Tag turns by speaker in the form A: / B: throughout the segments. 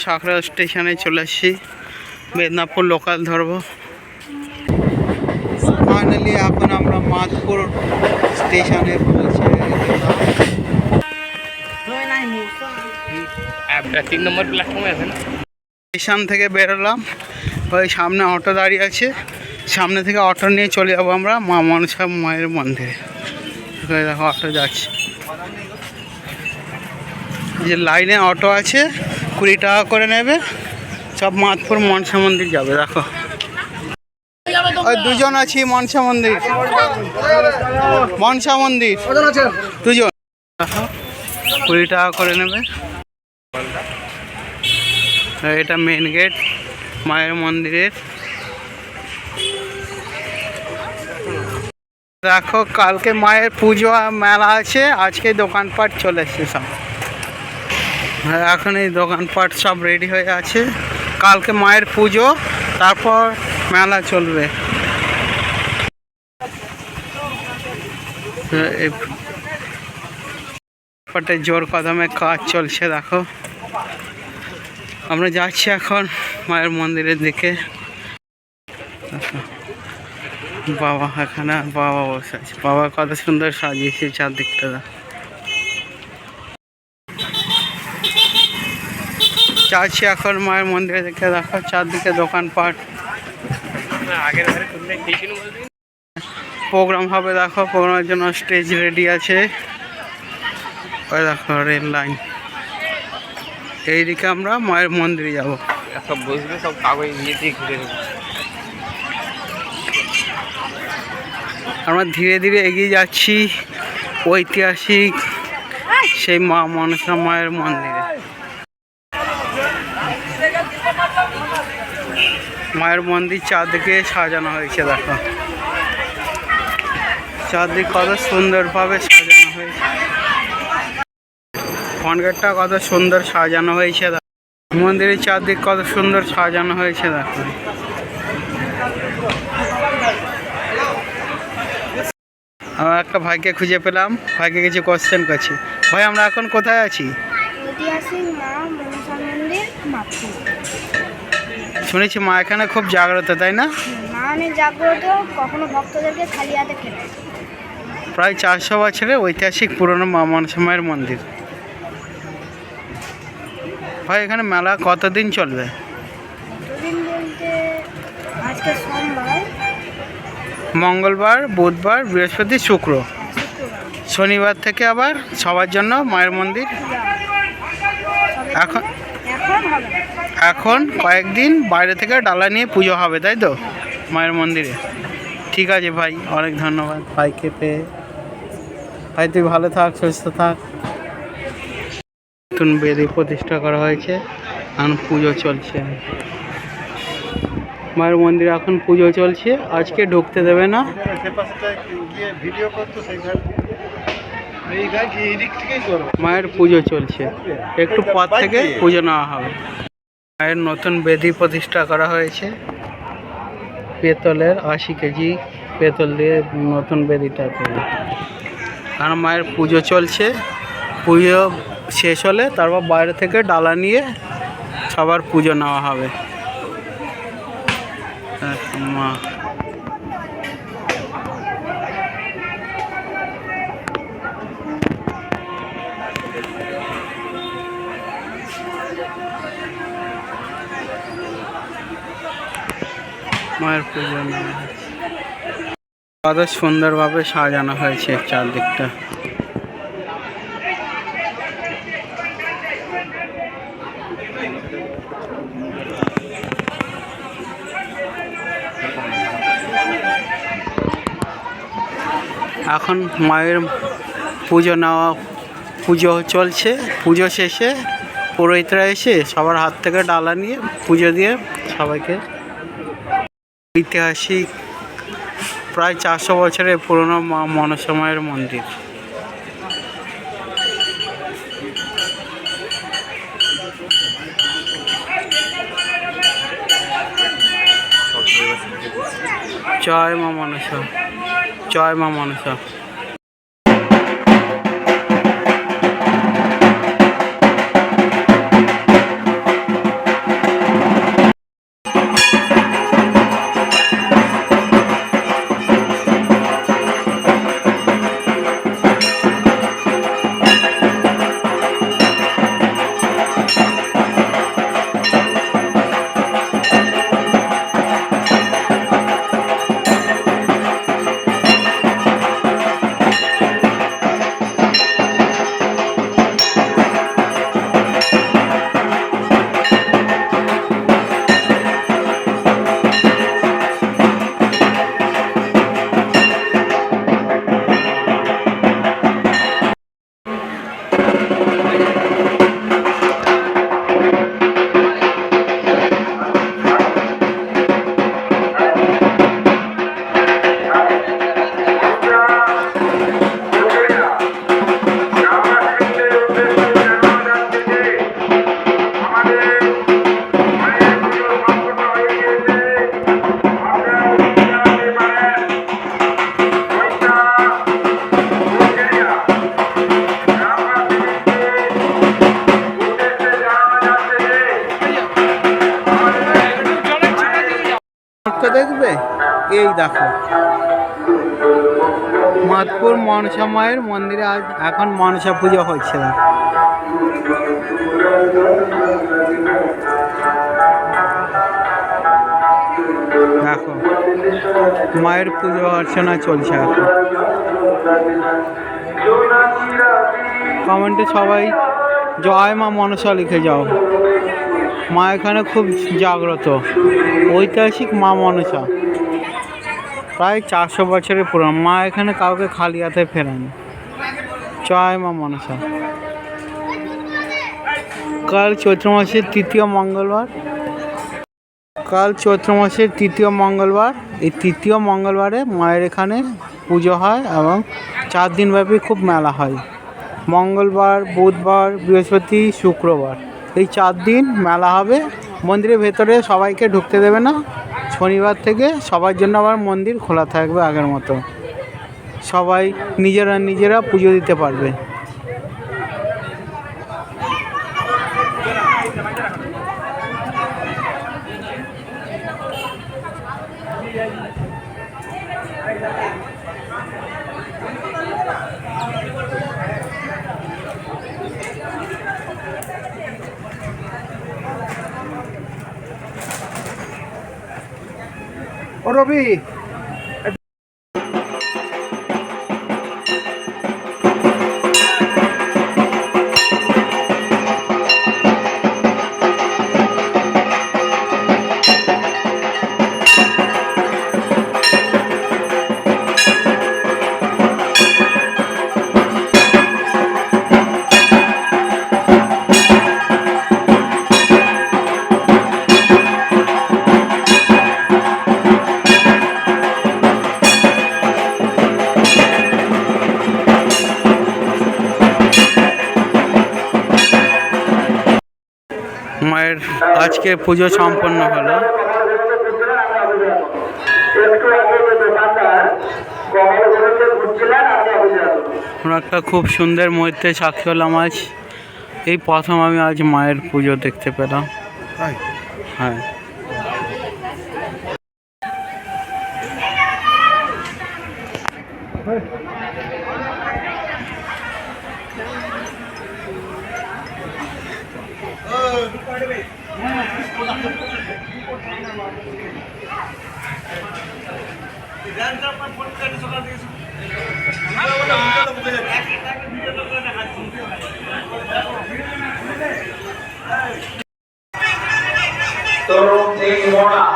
A: সাঁকড়া স্টেশনে চলে এসেছি, মেদিনীপুর লোকাল ধরবো। ফাইনালি এখন আমরা মাধপুর স্টেশনে পৌঁছে গেলাম।
B: 3 নম্বর প্ল্যাটফর্মে আছে না?
A: স্টেশন থেকে বেরোলাম, ওই সামনে অটো দাঁড়িয়ে আছে, সামনে থেকে অটো নিয়ে চলে যাবো আমরা মা মনসা মায়ের মন্দিরে। দেখো অটো যাচ্ছে, যে লাইনে অটো আছে 20 টাকা করে নেবে, সব মাধপুর মনসা মন্দির যাবে। দেখো ওই দুজন আছি মনসা মন্দির, মনসা মন্দির দুজন। দেখো 20 টাকা করে নেবে। এটা মেন গেট মায়ের মন্দিরের। দেখো কালকে মায়ের পুজো মেলা আছে, আজকে দোকানপাট চলে এসছে সব। এখন এই দোকানপাট সব রেডি হয়ে আছে, কালকে মায়ের পুজো, তারপর মেলা চলবে। জোর কদমে কাজ চলছে। দেখো আমরা যাচ্ছি এখন মায়ের মন্দিরের দিকে। বাবা এখানে, বাবা বসে আছে, বাবা কত সুন্দর সাজিয়েছে চারদিকটা। যাচ্ছি এখন মায়ের মন্দিরে দেখে। দেখো চারদিকে দোকানপাট, প্রোগ্রাম হবে। দেখো প্রোগ্রামের জন্য স্টেজ রেডি আছে। ওই দেখো রেল লাইন, এইদিকে আমরা মায়ের মন্দিরে যাব।
B: সব বসবে, সব কাগজ নিয়ে দিয়ে ঘুরে নেবে।
A: আমরা ধীরে ধীরে এগিয়ে যাচ্ছি ঐতিহাসিক সেই মা মনসা মায়ের মন্দিরে। মায়ের মন্দির চারদিকে সাজানো হয়েছে। দেখো চারদিক কত সুন্দরভাবে সাজানো হয়েছে, ফ্রন্টগেটটা কত সুন্দর সাজানো হয়েছে। মন্দিরের চারদিক কত সুন্দর সাজানো হয়েছে। দেখো আমরা একটা ভাইকে খুঁজে পেলাম, ভাইকে কিছু কোশ্চেন করছি। ভাই আমরা এখন কোথায় আছি? শুনেছি মা এখানে খুব জাগ্রত, তাই না?
C: জাগ্রত, কখনো ভক্তদেরকে খালি হাতে ফেরে।
A: প্রায় 400 বছরের ঐতিহাসিক পুরনো মা মনসা মায়ের মন্দির। ভাই এখানে মেলা কতদিন চলবে?
C: কতদিন বলতে আজকে সোমবার,
A: মঙ্গলবার, বুধবার, বৃহস্পতি, শুক্র, শনিবার থেকে আবার সবার জন্য মায়ের মন্দির। এখন এখন কয়েকদিন বাইরে থেকে ডালা নিয়ে পুজো হবে, তাই তো মায়ের মন্দিরে? ঠিক আছে ভাই, অনেক ধন্যবাদ ভাইকে পেয়ে। ভাই তুই ভালো থাক, সুস্থ থাক। নতুন বেদি প্রতিষ্ঠা করা হয়েছে, এখন পুজো চলছে মায়ের মন্দিরে। এখন পুজো চলছে, আজকে ঢুকতে দেবে না। মায়ের পুজো চলছে, একটু পর থেকে পুজো নেওয়া হবে। মায়ের নতুন বেদি প্রতিষ্ঠা করা হয়েছে, পেতলের 80 কেজি পেতল দিয়ে নতুন বেদিটা তৈরি। কারণ মায়ের পুজো চলছে, পুজো শেষ হলে তারপর বাইরে থেকে ডালা নিয়ে সবার পুজো নেওয়া হবে। মা মায়ের পুজো নেওয়া হয়েছে, কত সুন্দরভাবে সাজানো হয়েছে চারদিকটা। এখন মায়ের পুজো নেওয়া, পুজো চলছে। পুজো শেষে পুরোহিতরা এসে সবার হাত থেকে ডালা নিয়ে পুজো দিয়ে সবাইকে। ঐতিহাসিক প্রায় 400 বছরের পুরনো মা মনসা মায়ের মন্দির। জয় মা মনসা, জয় মা মনসা। আসবে। এই দেখো মাধপুর মনসা মায়ের মন্দিরে আজ এখন মনসা পুজো হচ্ছে। দেখো মায়ের পুজো অর্চনা চলছে এখন। কমেন্টে সবাই জয় মা মনসা লিখে যাও। মা এখানে খুব জাগ্রত, ঐতিহাসিক মা মনসা, প্রায় 400 বছরের পুরানো। মা এখানে কাউকে খালি হাতে ফেরানি। জয় মা মনসা। কাল চৈত্র মাসের তৃতীয় মঙ্গলবার। কাল চৈত্র মাসের তৃতীয় মঙ্গলবার। এই তৃতীয় মঙ্গলবারে মায়ের এখানে পুজো হয় এবং 4 দিনব্যাপী খুব মেলা হয়। মঙ্গলবার, বুধবার, বৃহস্পতি, শুক্রবার এই 4 দিন মেলা হবে। মন্দিরের ভেতরে সবাইকে ঢুকতে দেবে না। শনিবার থেকে সবার জন্য আবার মন্দির খোলা থাকবে আগের মতো। সবাই নিজেরা পুজো দিতে পারবে। ও রবি, মায়ের আজকে পুজো সম্পন্ন হলো। আমরা একটা খুব সুন্দর মুহূর্তে সাক্ষী হলাম আজ। এই প্রথম আমি আজ মায়ের পুজো দেখতে পেলাম। হ্যাঁ,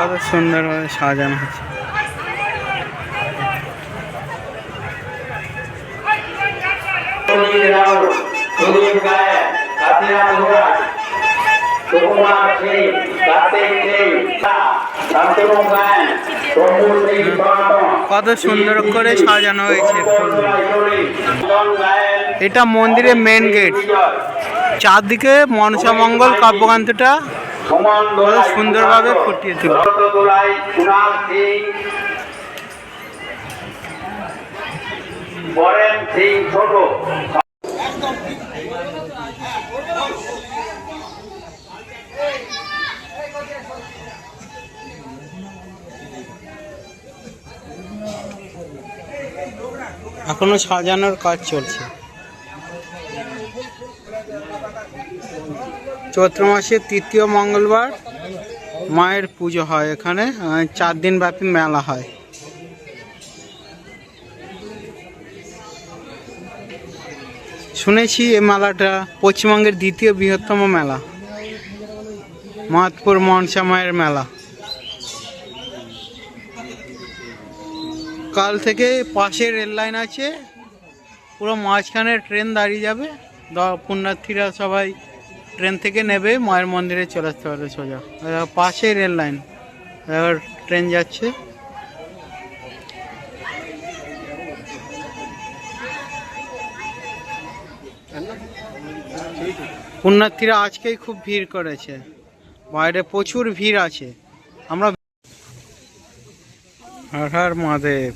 A: কত সুন্দরভাবে সাজানো হয়েছে। কত সুন্দর করে সাজানো হয়েছে। এটা মন্দিরের মেন গেট। চারদিকে মনসা মঙ্গল কাব্যগ্রন্থটা কত সুন্দরভাবে ফুটিয়ে তুলে। এখনো সাজানোর কাজ চলছে। চৈত্র মাসের তৃতীয় মঙ্গলবার মায়ের পুজো হয় এখানে। 4 দিন ব্যাপী মেলা হয়। শুনেছি এই মেলাটা পশ্চিমবঙ্গের দ্বিতীয় বৃহত্তম মেলা, মাধপুর মনসা মায়ের মেলা। কাল থেকে পাশে রেল লাইন আছে, পুরো মাঝখানে ট্রেন দাঁড়িয়ে যাবে। পুণ্যার্থীরা সবাই ট্রেন থেকে নেবে, মায়ের মন্দিরে চলে আসতে পারবে সোজা। পাশে রেল লাইন, ট্রেন যাচ্ছে। পুণ্যার্থীরা আজকেই খুব ভিড় করেছে, বাইরে প্রচুর ভিড় আছে। আমরা হর হর মহাদেব।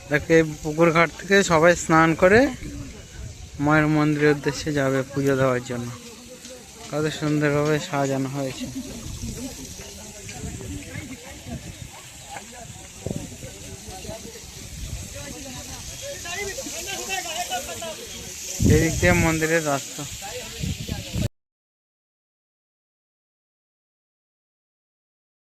A: দেখে পুকুর ঘাট থেকে সবাই স্নান করে মায়ের মন্দিরের উদ্দেশ্যে যাবে পুজো দেওয়ার জন্য। কত সুন্দরভাবে সাজানো হয়েছে। এদিক দিয়ে মন্দিরের রাস্তা।